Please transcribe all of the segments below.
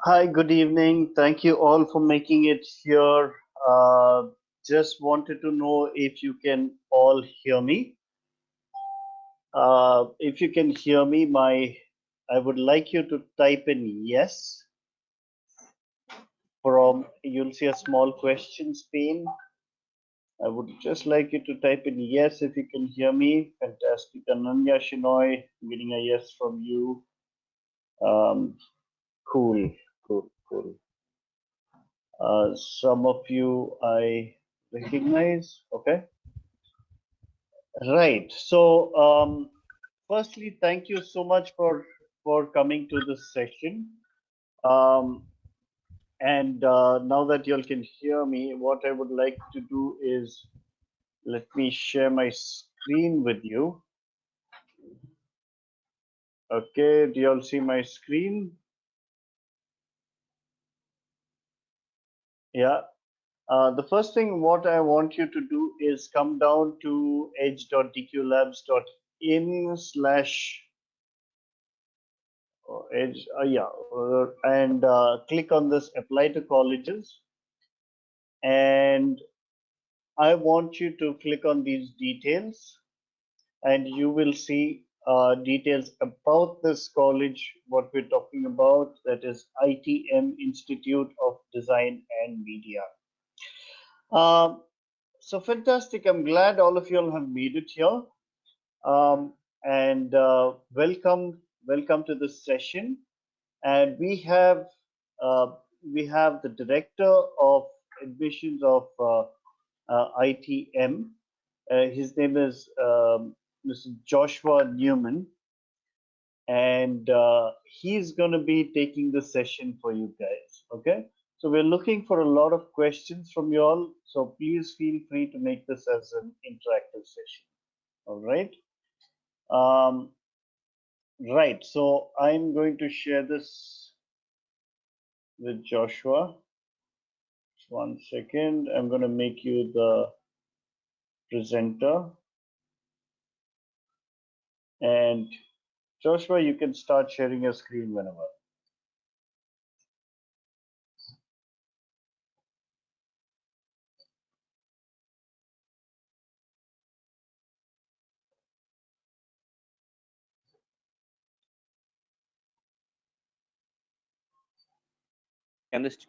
Hi, good evening. Thank you all for making it here. Just wanted to know if you can all hear me. If you can hear me, I would like you to type in yes from, you'll see a small questions pane. I would just like you to type in yes if you can hear me. Fantastic. Ananya Shinoy, getting a yes from you. Um, cool, cool. Some of you I recognize. Okay. Right. So, firstly, thank you so much for coming to this session. Um, and now that you all can hear me, what I would like to do is let me share my screen with you. Okay. Do you all see my screen? Yeah. The first thing what I want you to do is come down to edge.dqlabs.in slash edge, and click on this apply to colleges. And I want you to click on these details, and you will see details about this college, what we're talking about, that is ITM, Institute of Design and Media. Um, so fantastic. I'm glad all of you all have made it here. And welcome to this session. And we have the director of admissions of ITM. His name is Mr. Joshua Newman, and he's going to be taking the session for you guys. Okay, so we're looking for a lot of questions from you all. So please feel free to make this as an interactive session. All right. Um, right. So I'm going to share this with Joshua. Just 1 second. I'm going to make you the presenter. And Joshua, you can start sharing your screen whenever.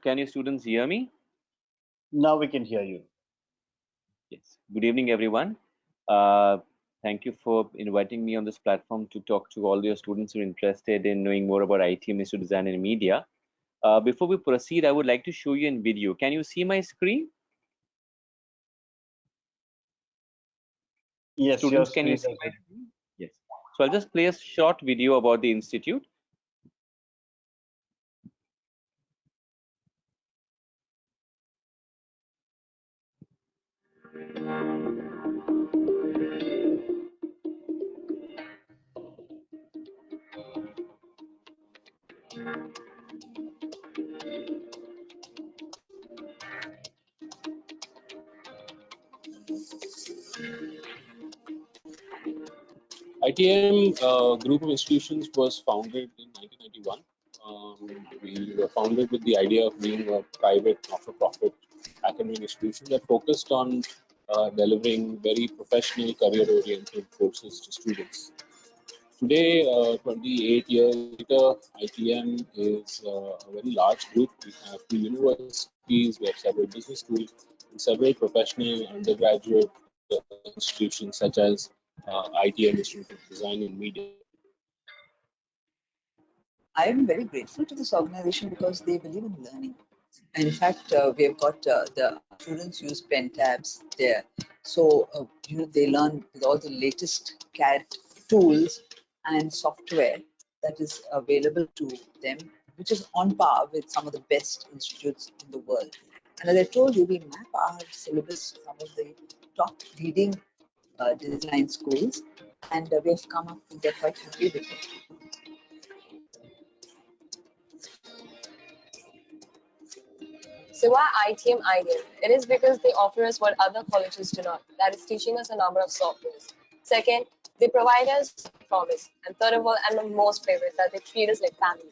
Can your students hear me? Now we can hear you. Yes. Good evening, everyone. Uh, Thank you for inviting me on this platform to talk to all your students who are interested in knowing more about ITM, Institute of Design and Media. Before we proceed, I would like to show you in video. Can you see my screen? Yes, your Students, can you screen see is my visible. screen? Yes. So I'll just play a short video about the institute. ITM group of institutions was founded in 1991. We were founded with the idea of being a private, not-for-profit academic institution that focused on delivering very professional, career-oriented courses to students. Today, 28 years later, ITM is a very large group. We have two universities, we have several business schools, and several professional undergraduate institutions such as ITM Institute of Design and Media. I am very grateful to this organization because they believe in learning. In fact, we have got our students use pen tabs there, so they learn with all the latest CAD tools and software that is available to them, which is on par with some of the best institutes in the world. And as I told you, we map our syllabus to some of the top leading design schools, and we have come up and they're quite happy with it. So why ITM ideal? It is because they offer us what other colleges do not. That is teaching us a number of softwares. Second, they provide us promise. And third of all, and my most favorite, that they treat us like family.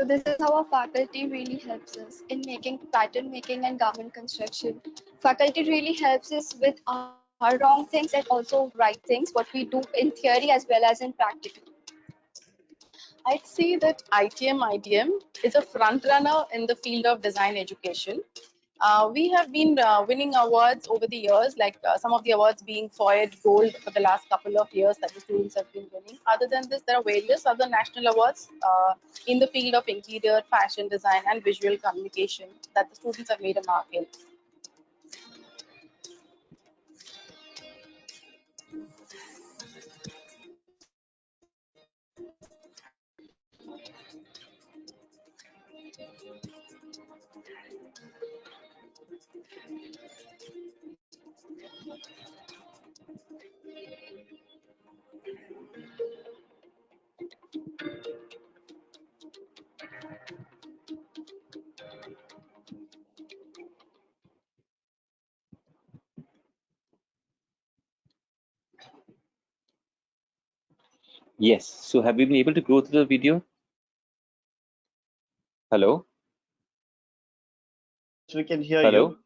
So this is how our faculty really helps us in making pattern making and garment construction. Faculty really helps us with our wrong things and also right things, what we do in theory as well as in practical. I'd say that ITM IDM is a front runner in the field of design education. We have been winning awards over the years, like some of the awards being FOID Gold for the last couple of years that the students have been winning. Other than this, there are various other national awards in the field of interior, fashion design, and visual communication that the students have made a mark in. Yes. So have you been able to go through the video? Hello? So we can hear Hello? you.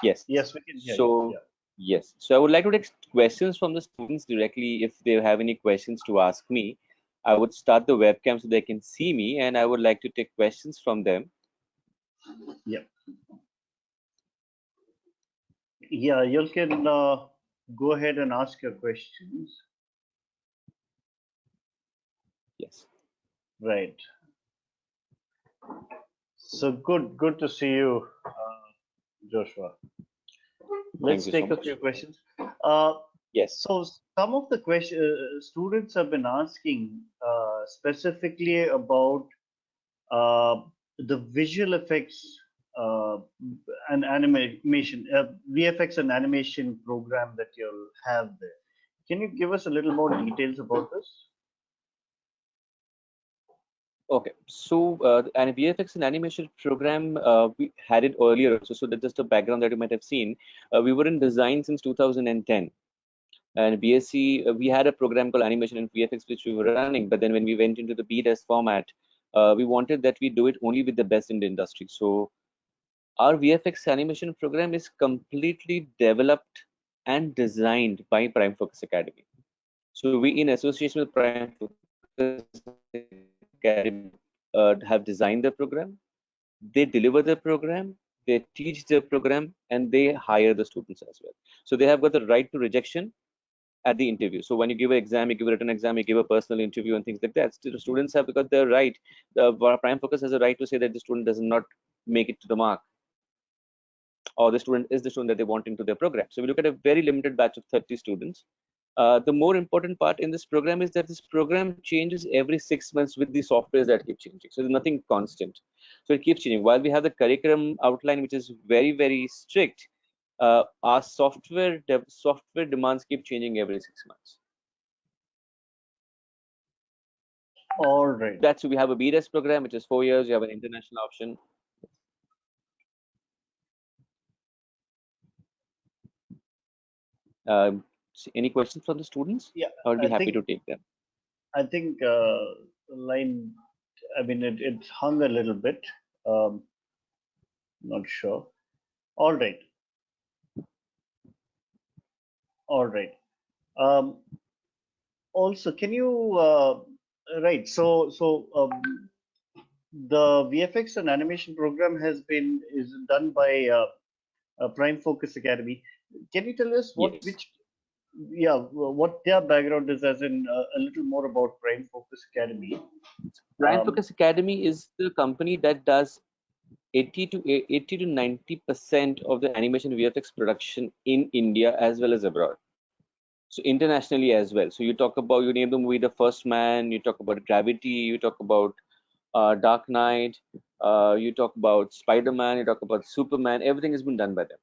Yes. Yes, we can hear you. So, Yeah. yes. So I would like to take questions from the students directly. If they have any questions to ask me, I would start the webcam so they can see me, and I would like to take questions from them. Yeah. Yeah, you can go ahead and ask your questions. Yes. Right. So good to see you, Joshua. Let's you take so a much. few questions. Yes. So some of the students have been asking specifically about the visual effects and animation, VFX and animation program that you'll have there. Can you give us a little more details about this? Okay, so an VFX and animation program, we had it earlier also. So that's just a background that you might have seen. We were in design since 2010, and BSc we had a program called animation and VFX which we were running. But then when we went into the BDES format, we wanted that we do it only with the best in the industry. So our VFX animation program is completely developed and designed by Prime Focus Academy. So we, in association with Prime Focus Academy, have designed the program. They deliver the program, they teach the program, and they hire the students as well. So they have got the right to rejection at the interview. So when you give an exam, you give a written exam, you give a personal interview and things like that. The students have got the right. The Prime Focus has a right to say that the student does not make it to the mark, or the student is the student that they want into their program. So we look at a very limited batch of 30 students. The more important part in this program is that this program changes every 6 months with the softwares that keep changing. So there's nothing constant. So it keeps changing. While we have the curriculum outline, which is very, very strict, our software demands keep changing every 6 months. All right. That's we have a BDES program, which is 4 years. You have an international option. Any questions from the students? Yeah, I'll be I happy think to take them. I think line. I mean, it hung a little bit. Not sure. All right. All right. Also, can you right? The VFX and animation program is done by Prime Focus Academy. Can you tell us Yes. what their background is, as in a little more about Prime Focus Academy? Prime Focus Academy is the company that does 80 to 90% of the animation VFX production in India as well as abroad. So internationally as well. So you name the movie The First Man, you talk about Gravity, you talk about Dark Knight, you talk about Spider-Man, you talk about Superman. Everything has been done by them.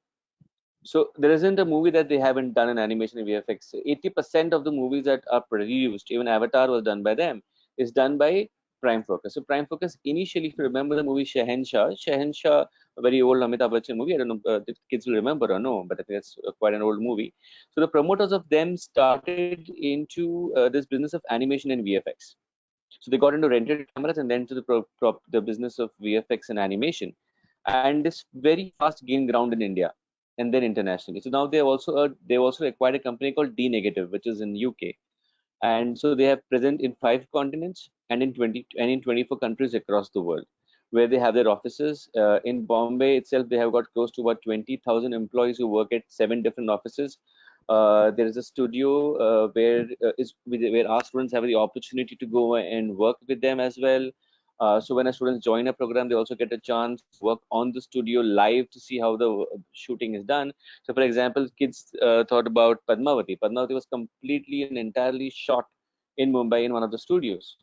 So there isn't a movie that they haven't done in animation and VFX. 80% of the movies that are produced, even Avatar was done by them, is done by Prime Focus. So Prime Focus initially, if you remember the movie Shahenshah, a very old Amitabh Bachchan movie. I don't know if kids will remember or no, but I think it's quite an old movie. So the promoters of them started into this business of animation and VFX. So they got into rented cameras and then to the business of VFX and animation, and this very fast gained ground in India and then internationally. So now they've also acquired a company called D Negative, which is in UK, and so they have present in 5 continents and in 24 countries across the world, where they have their offices. In Bombay itself, they have got close to about 20,000 employees who work at 7 different offices. There is a studio where our students have the opportunity to go and work with them as well. So when our students join a program, they also get a chance to work on the studio live to see how the shooting is done. So, for example, kids thought about Padmavati. Padmavati was completely and entirely shot in Mumbai in one of the studios.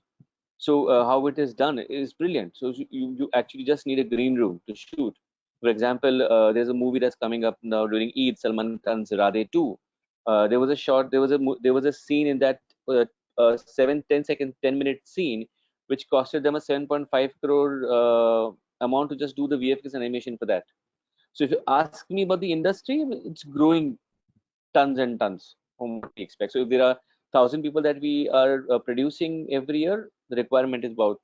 So, how it is done is brilliant. So, you actually just need a green room to shoot. For example, there's a movie that's coming up now during Eid, Salman Khan's Radhe 2. There was a scene in that 10-minute scene, which costed them a 7.5 crore amount to just do the VFX animation for that. So if you ask me about the industry, it's growing tons and tons from what we expect. So if there are 1,000 people that we are producing every year, the requirement is about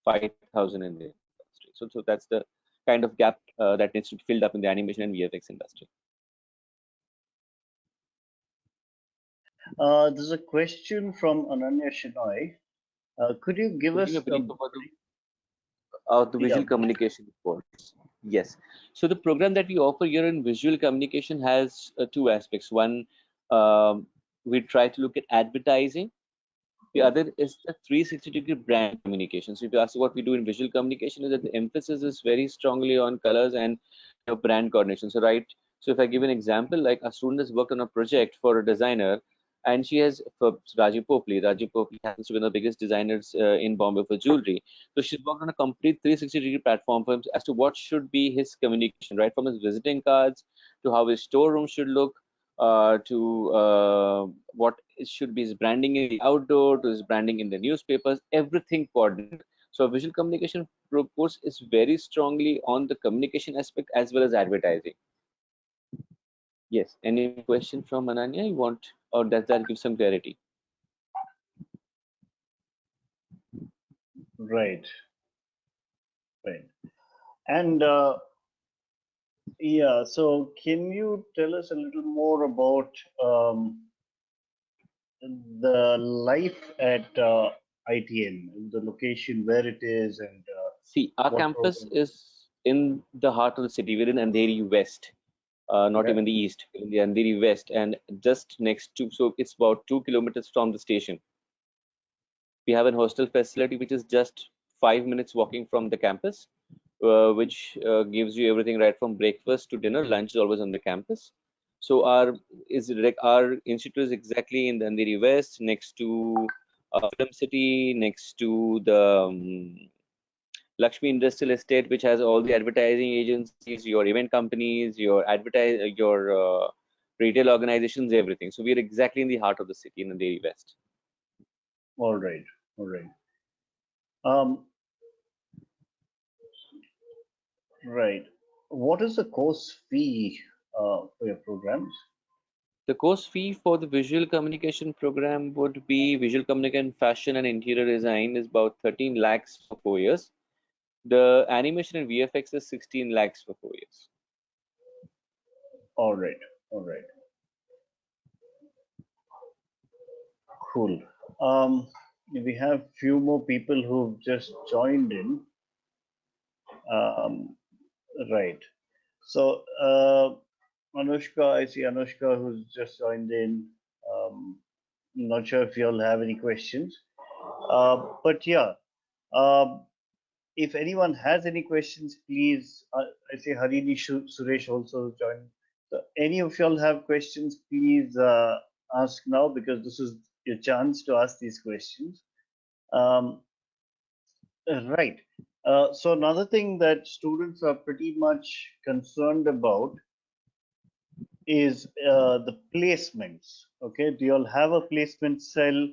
5,000 in the industry. So that's the kind of gap that needs to be filled up in the animation and VFX industry. There's a question from Ananya Shinoy. Could you give us Giving a a brief about the visual communication course. Yes. So the program that we offer here in visual communication has 2 aspects. One, we try to look at advertising. The other is the 360-degree brand communication. So if you ask what we do in visual communication, is that the emphasis is very strongly on colors and brand coordination. So so if I give an example, like a student has worked on a project for a designer, and she has for Raji Popli. Raji Popli happens to be one of the biggest designers in Bombay for jewelry. So she's worked on a complete 360-degree platform for him as to what should be his communication, right from his visiting cards to how his storeroom should look, to what should be his branding in the outdoor, to his branding in the newspapers, everything coordinated. So visual communication course is very strongly on the communication aspect as well as advertising. Yes. Any question from Ananya you want, or does that give some clarity? Right. Right. And yeah, so can you tell us a little more about the life at ITM, the location where it is, and See, our what campus program? is in the heart of the city. We're in Andheri West, not Okay. even the east, in the Andheri West, and just next to, so it's about 2 kilometers from the station. We have an hostel facility which is just 5 minutes walking from the campus, which gives you everything right from breakfast to dinner. Lunch is always on the campus. So our institute is exactly in the Andheri West, next to Film City, next to the Lakshmi Industrial Estate, which has all the advertising agencies, your event companies, your retail organizations, everything. So we are exactly in the heart of the city in the Andheri West. All right. All right. Um, right. What is the course fee for your programs? The course fee for the visual communication program would be visual communication, fashion, and interior design is about 13 lakhs for 4 years. The animation and VFX is 16 lakhs for 4 years. All right. All right. Cool. We have few more people who've just joined in. Right. So, Anushka, I see Anushka who's just joined in. Not sure if you all have any questions. But yeah, um, if anyone has any questions, please. I see Harini Suresh also joined. So, any of y'all have questions, please ask now because this is your chance to ask these questions. Um, right. So another thing that students are pretty much concerned about is the placements. Okay, do you all have a placement cell?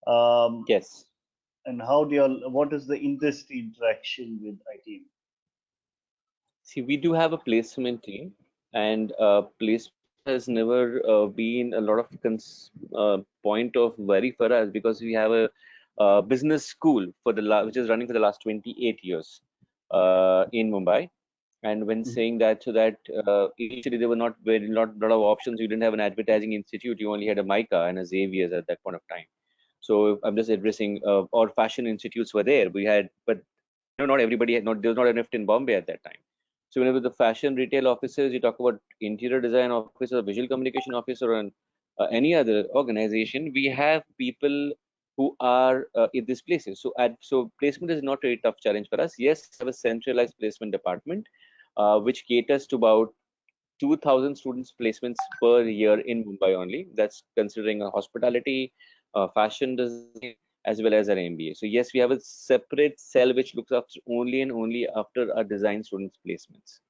Um, Yes. and how do you all, what is the industry interaction with ITM? See, we do have a placement team, and placement has never been a lot of point of worry for us because we have a business school which is running for the last 28 years in Mumbai. And when saying that, so that initially there were not very lot of options. You didn't have an advertising institute. You only had a MICA and a Xavier's at that point of time. So I'm just addressing, or fashion institutes were there. We had, but not everybody had, not there was not enough in Bombay at that time. So whenever the fashion retail officers, you talk about interior design officer, visual communication officer, and any other organization, we have people who are in these places. So placement is not a very tough challenge for us. Yes, we have a centralized placement department, which caters to about 2,000 students placements per year in Mumbai only. That's considering a hospitality, fashion design, as well as an MBA. So yes, we have a separate cell which looks after only and only after our design students placements.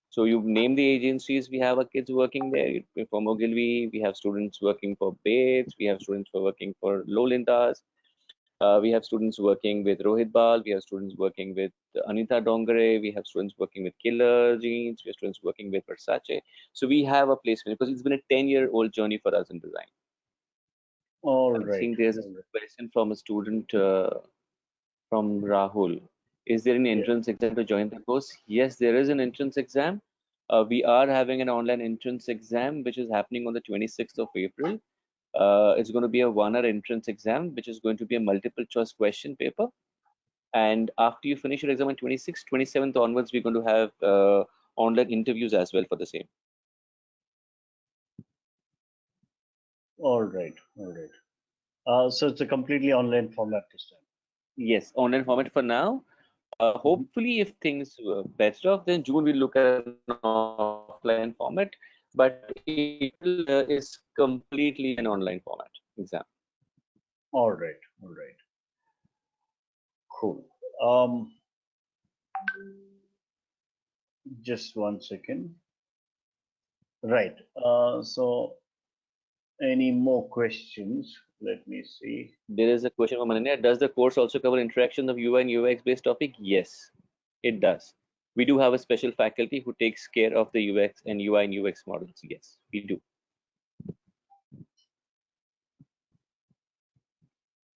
So you name the agencies, we have our kids working there. For Mogilvi, we have students working for Bates, we have students working for Lolintas, we have students working with Rohit Bal, we have students working with Anita Dongare, we have students working with Killer Jeans, we have students working with Versace. So we have a placement because it's been a 10-year-old journey for us in design. All I right. think there's a question from a student from Rahul. Is there an entrance exam to join the course? Yes, there is an entrance exam. We are having an online entrance exam, which is happening on the 26th of April. It's going to be a 1-hour entrance exam, which is going to be a multiple choice question paper. And after you finish your exam on 26th, 27th onwards, we're going to have online interviews as well for the same. All right. All right. So it's a completely online format this time. Yes, online format for now. Hopefully, if things better off, then June we'll look at an offline format. But April is completely an online format exam. All right. All right. Cool. Um, just one second. Right. So any more questions? Let me see. There is a question from Ananya. Does the course also cover interaction of UI and UX based topic? Yes, it does. We do have a special faculty who takes care of the UX and UI and UX models. Yes, we do.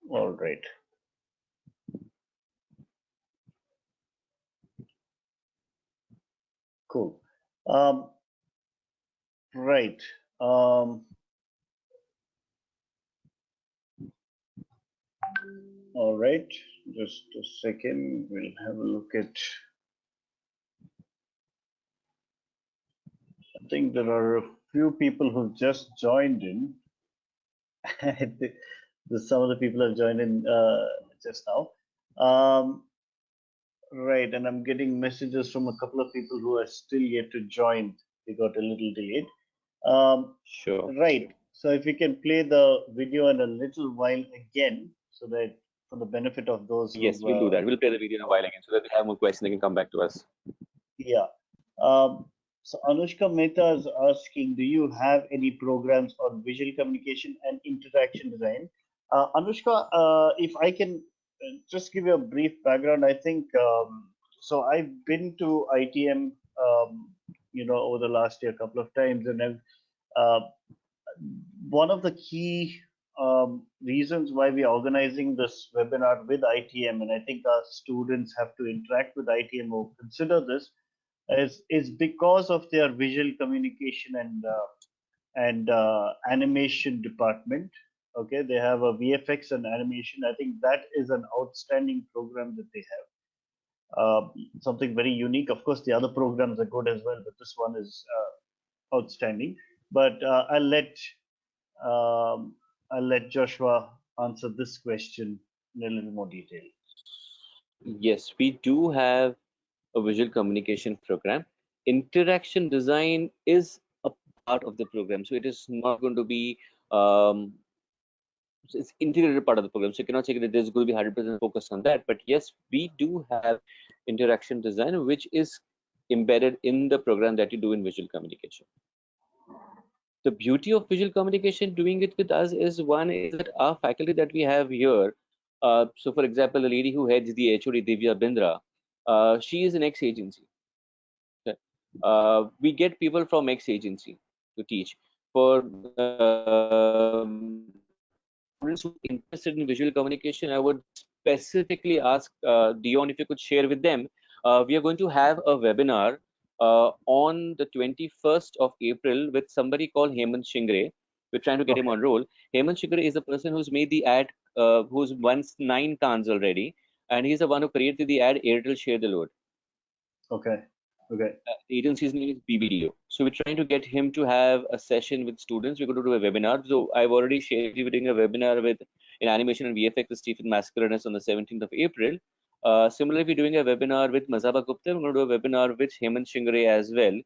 All right. Cool. Right. All right. Just a second. We'll have a look at. I think there are a few people who've just joined in. I think some of the people have joined in just now. Right, and I'm getting messages from a couple of people who are still yet to join. They got a little delayed. Sure. Right. So if we can play the video in a little while again, so that for the benefit of those who. Yes, we'll do that. We'll play the video in a while again so that we have more questions. They can come back to us. Yeah. So Anushka Mehta is asking, do you have any programs on visual communication and interaction design? Anushka, if I can just give you a brief background, I think so. I've been to ITM, over the last year a couple of times, and I've one of the key reasons why we are organizing this webinar with ITM, and I think our students have to interact with ITM or consider this, is because of their visual communication and animation department. Okay, they have a VFX and animation. I think that is an outstanding program that they have. Something very unique. Of course, the other programs are good as well, but this one is outstanding. But um, I'll let Joshua answer this question in a little more detail. Yes, we do have a visual communication program. Interaction design is a part of the program, so it is not going to be it's integrated part of the program. So you cannot say that there's going to be 100% focus on that. But yes, we do have interaction design, which is embedded in the program that you do in visual communication. The beauty of visual communication doing it with us is one is that our faculty that we have here. So for example, the lady who heads the HOD, Divya Bindra, she is an ex-agency. Okay. We get people from ex-agency to teach. For students who are interested in visual communication, I would specifically ask Dion if you could share with them. We are going to have a webinar on the 21st of April with somebody called Hemant Shingre. We're trying to get him Okay. on roll. Hemant Shingre is the person who's made the ad, who's won 9 Khans already, and he's the one who created the ad Airtel Share the Load. Okay. Okay. Agency's name is BBDO. So we're trying to get him to have a session with students. We're going to do a webinar. So I've already shared we're doing a webinar with in animation and VFX with Stephen Mascarenas on the 17th of April. Similarly, we're doing a webinar with Mazaba Gupta. We're going to do a webinar with Hemant Shingre as well.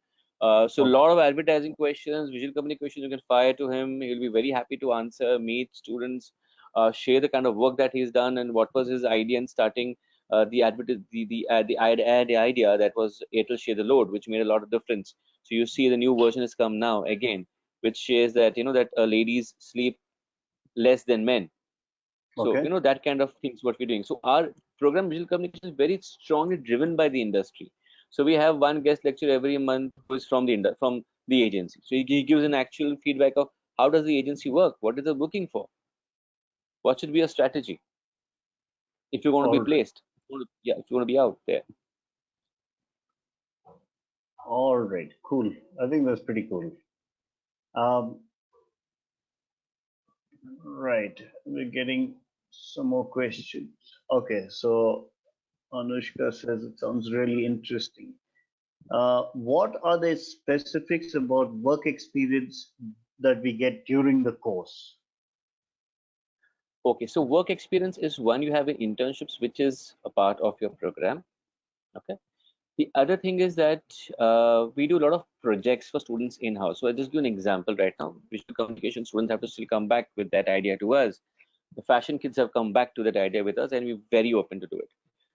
So a Okay. lot of advertising questions, visual communication you can fire to him. He'll be very happy to answer, meet students, share the kind of work that he's done and what was his idea in starting the idea that was Airtel Share the Load, which made a lot of difference. So you see the new version has come now again, which shares that that ladies sleep less than men. So Okay. that kind of things what we're doing. So our program visual communication is very strongly driven by the industry. So we have one guest lecture every month who is from the agency. So he gives an actual feedback of how does the agency work, what is the booking for, what should be a strategy if you want to All be right. placed, if you want to be out there. All right. Cool. I think that's pretty cool. Um, right. We're getting some more questions. Okay. So Anushka says it sounds really interesting. What are the specifics about work experience that we get during the course? Okay, so work experience is one, you have an internships, which is a part of your program. Okay. The other thing is that we do a lot of projects for students in-house. So I'll just give an example right now. Visual communication students have to still come back with that idea to us. The fashion kids have come back to that idea with us, and we're very open to do it.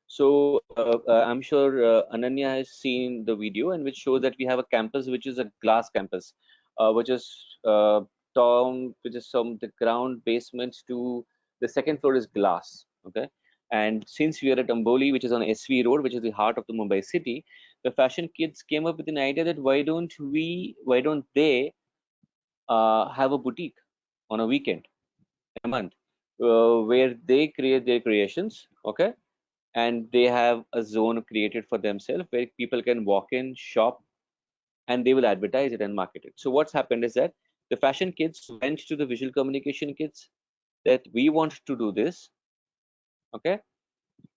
So I'm sure Ananya has seen the video, and which shows that we have a campus which is a glass campus, which is which is from the ground basement to the second floor is glass. Okay, and since we are at Amboli, which is on SV Road, which is the heart of the Mumbai city, the fashion kids came up with an idea that why don't they have a boutique on a weekend, a month, where they create their creations. Okay, and they have a zone created for themselves where people can walk in, shop, and they will advertise it and market it. So what's happened is that the fashion kids went to the visual communication kids that we want to do this. Okay,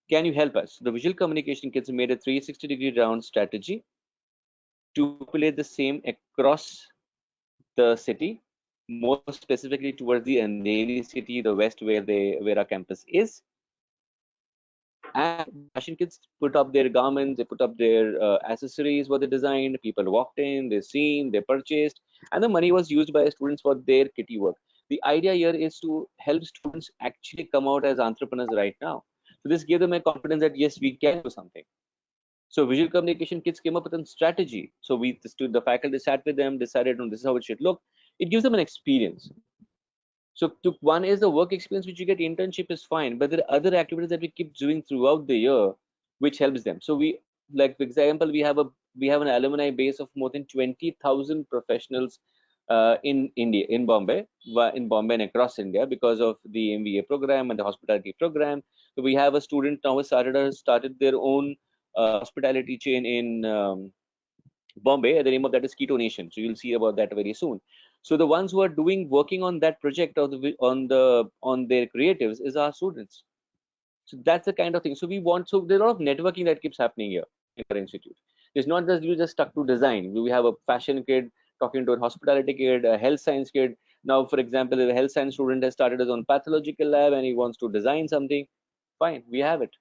can you help us? The visual communication kids made a 360-degree round strategy to populate the same across the city, more specifically towards the Andheri city, the west where our campus is. And the fashion kids put up their garments, they put up their accessories, what they designed. People walked in, they seen, they purchased, and the money was used by students for their kitty work. The idea here is to help students actually come out as entrepreneurs right now. So this gave them a confidence that yes, we can do something. So visual communication kids came up with a strategy. So the faculty sat with them, decided on this is how it should look. It gives them an experience. So one is the work experience which you get internship is fine, but there are other activities that we keep doing throughout the year, which helps them. So like for example, we have an alumni base of more than 20,000 professionals in India, in Bombay and across India because of the MBA program and the hospitality program. So we have a student now started their own hospitality chain in Bombay. The name of that is Keto Nation. So you'll see about that very soon. So the ones who are working on that project or on their creatives is our students. So that's the kind of thing. So there's a lot of networking that keeps happening here in our institute. It's not just you just stuck to design. We have a fashion kid talking to a hospitality kid, a health science kid. Now, for example, if a health science student has started his own pathological lab and he wants to design something, fine, we have it.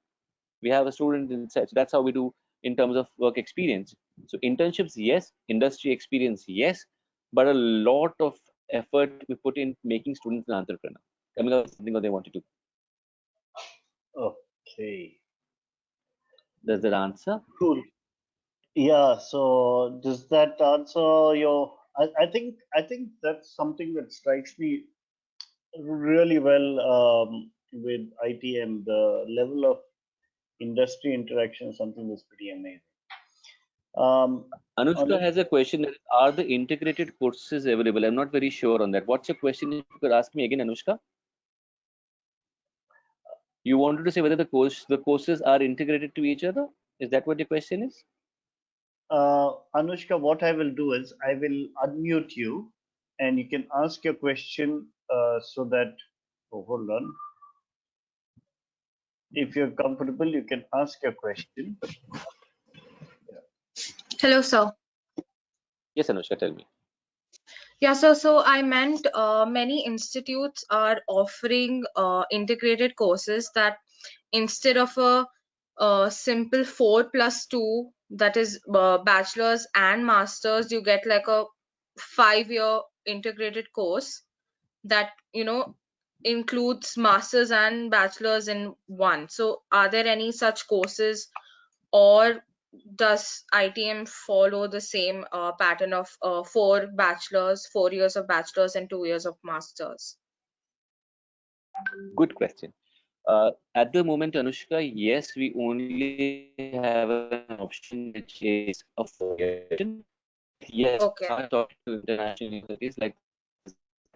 We have a student inside. So that's how we do in terms of work experience. So internships, yes. Industry experience, yes. But a lot of effort we put in making students an entrepreneur, coming up with something that they want to do. Okay. Does that answer? Cool. Yeah, so does that answer your I think that's something that strikes me really well with ITM. The level of industry interaction is something that's pretty amazing. Anushka Anush, has a question. Are the integrated courses available? I'm not very sure on that. What's your question? If you could ask me again, Anushka. You wanted to say whether the courses are integrated to each other? Is that what your question is? Anushka, what I will do is I will unmute you and you can ask your question so that, oh, hold on. If you're comfortable, you can ask your question. Hello, sir. Yes, Anushka, tell me. Yeah, so I meant many institutes are offering integrated courses that instead of a simple 4+2, that is bachelor's and master's, you get like a 5-year integrated course that, includes master's and bachelor's in one. So are there any such courses, or does ITM follow the same pattern of 4 years of bachelor's and 2 years of master's? Good question. At the moment, Anushka, yes, we only have an option which is a 4-year education. But yes, we are Okay. talking to international universities like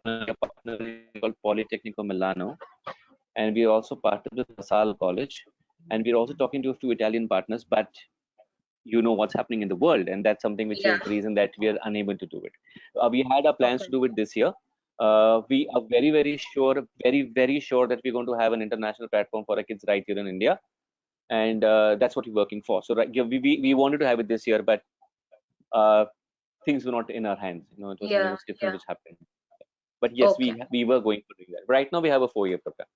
our partner is called Politecnico Milano, and we are also partnered with LaSalle College, and we're also talking to a few Italian partners, but you know what's happening in the world, and that's something which Yeah. is the reason that we are unable to do it. We had our plans Okay. to do it this year. We are very sure, very sure that we're going to have an international platform for our kids right here in India, and that's what we're working for. So right, yeah, we wanted to have it this year, but things were not in our hands. It was something Yeah. else different which happened. But yes, Okay. we were going to do that. Right now we have a 4-year program.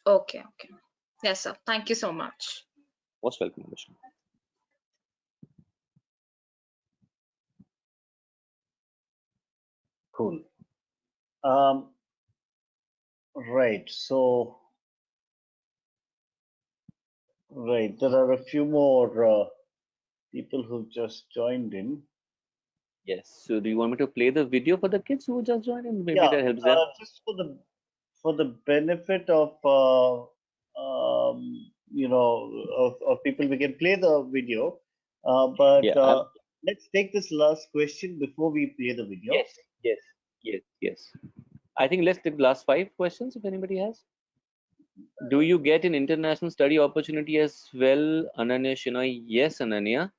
Okay. Yes, sir. Thank you so much. Most welcome, Anushka. Cool. Right. So, right, there are a few more people who just joined in. Yes. So do you want me to play the video for the kids who just joined in? Maybe Yeah, that helps them. just for the benefit of of people, we can play the video. But Yeah. let's take this last question before we play the video. Yes. I think let's take the last 5 questions if anybody has. Do you get an international study opportunity as well, Ananya Shinoy? Yes, Ananya.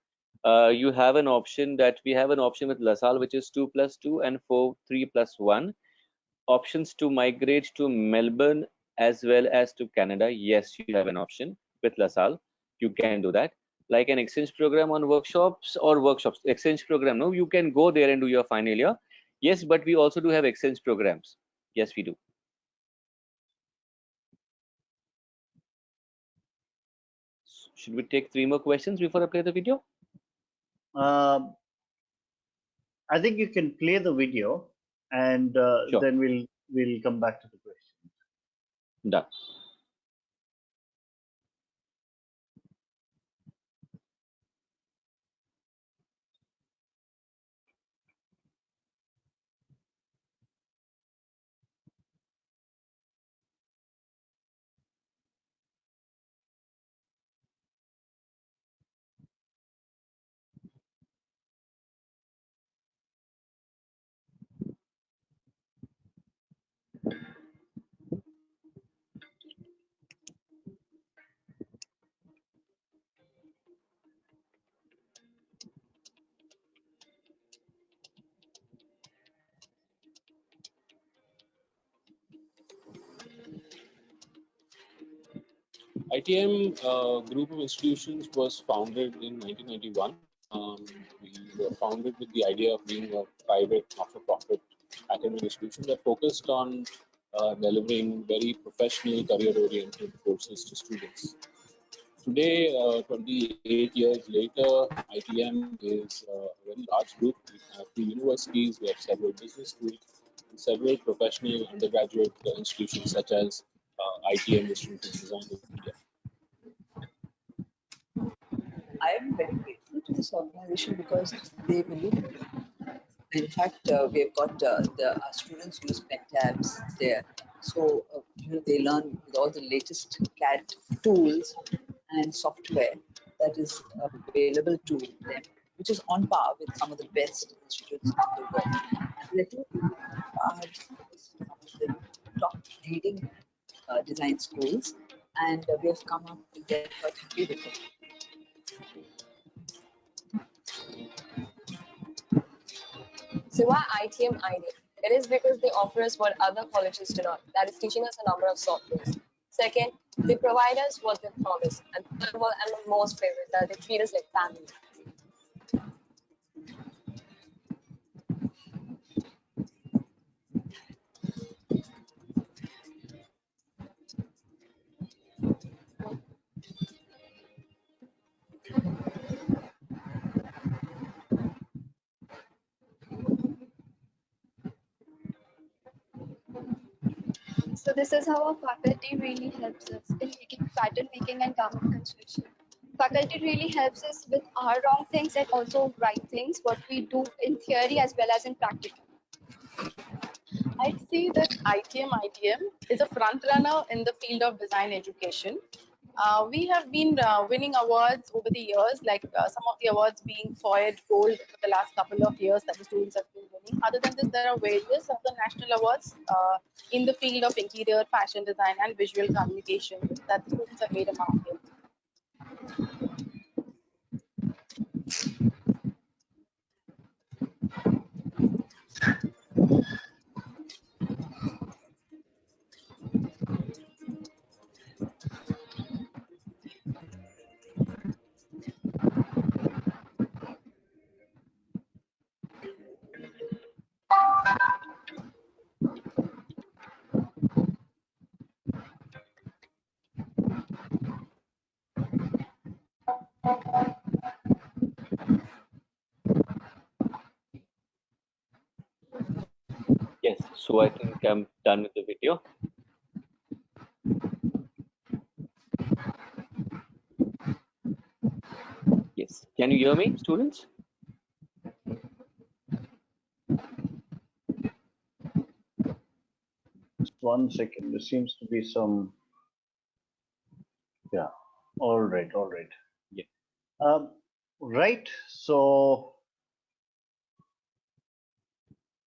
You have an option that we have an option with LaSalle, which is 2+2 and 3+1. Options to migrate to Melbourne as well as to Canada. Yes, you have an option with LaSalle. You can do that. Like an exchange program on workshops. Exchange program. No, you can go there and do your final year. Yes, but we also do have exchange programs. Yes, we do. Should we take 3 more questions before I play the video? I think you can play the video, and Sure. then we'll come back to the question. Done. ITM group of institutions was founded in 1991. We were founded with the idea of being a private, not-for-profit academic institution that focused on delivering very professional, career-oriented courses to students. Today, 28 years later, ITM is a very large group. We have 2 universities, we have several business schools, and several professional undergraduate institutions such as ITM, Institute of Design in India. I am very grateful to this organization because they believe in learning. In fact, we have got our students use pen tabs there, so they learn with all the latest CAD tools and software that is available to them, which is on par with some of the best institutes in the world. And they are some of the top leading design schools, and we have come up with them quite happy with it. So why ITM ideal? It is because they offer us what other colleges do not. That is teaching us a number of softwares. Second, they provide us what they promise. And third of all, and my most favorite, that they treat us like family. So this is how our faculty really helps us in making pattern making and garment construction. Faculty really helps us with our wrong things and also right things, what we do in theory as well as in practical. I'd say that ITM is a front runner in the field of design education. We have been winning awards over the years, like some of the awards being FOID Gold for the last couple of years that the students have been winning. Other than this, there are various other national awards in the field of interior, fashion design, and visual communication that the students have made a mark in. Yes, so I think I'm done with the video. Yes, can you hear me, students? Just 1 second. There seems to be some. Yeah. All right. All right. Yeah. Right. So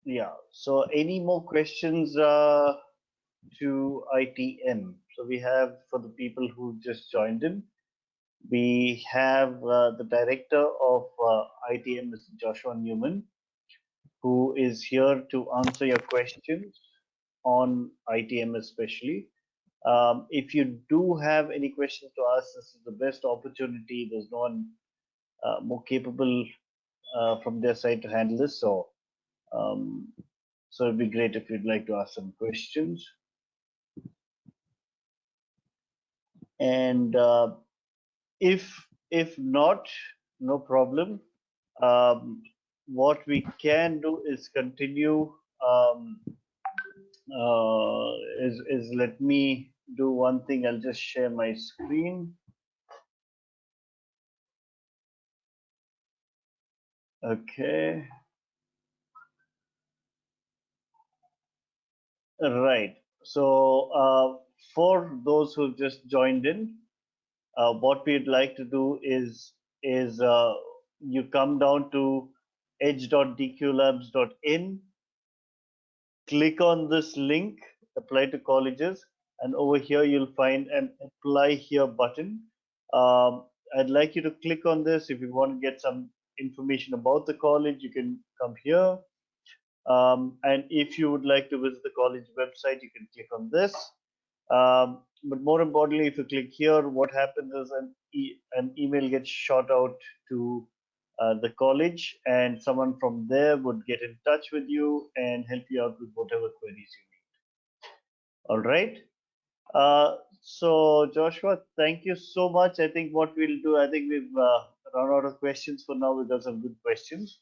yeah. So any more questions to ITM? So we have, for the people who just joined in, we have the director of ITM, Mr. Joshua Newman, who is here to answer your questions on ITM especially. If you do have any questions to ask, this is the best opportunity. There's no one more capable from their side to handle this. So it'd be great if you'd like to ask some questions. And if not, no problem. What we can do is continue. Is let me do one thing. I'll just share my screen. Okay. Right. So for those who just joined in, what we'd like to do is you come down to edge.dqlabs.in, click on this link, apply to colleges, and over here you'll find an apply here button. I'd like you to click on this. If you want to get some information about the college, you can come here. And if you would like to visit the college website, you can click on this. But more importantly, if you click here, what happens is an email gets shot out to the college, and someone from there would get in touch with you and help you out with whatever queries you need. All right. So Joshua, thank you so much. I think what we'll do, I think we've run out of questions for now. We've got some good questions.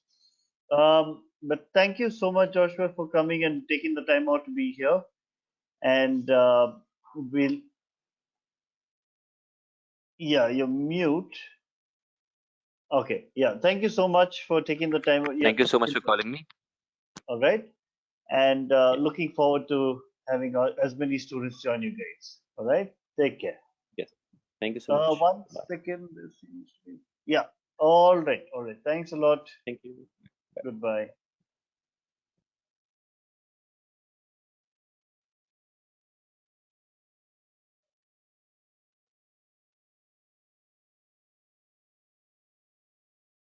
But thank you so much, Joshua, for coming and taking the time out to be here. And we'll, yeah, you're mute. Okay, yeah, thank you so much for taking the time. Yeah, Thank you so much for calling me. all right. And looking forward to having as many students join you guys. All right, take care. Yes, thank you so much. One Bye. second. There seems to be... Yeah, all right, all right. Thanks a lot. Thank you. Goodbye.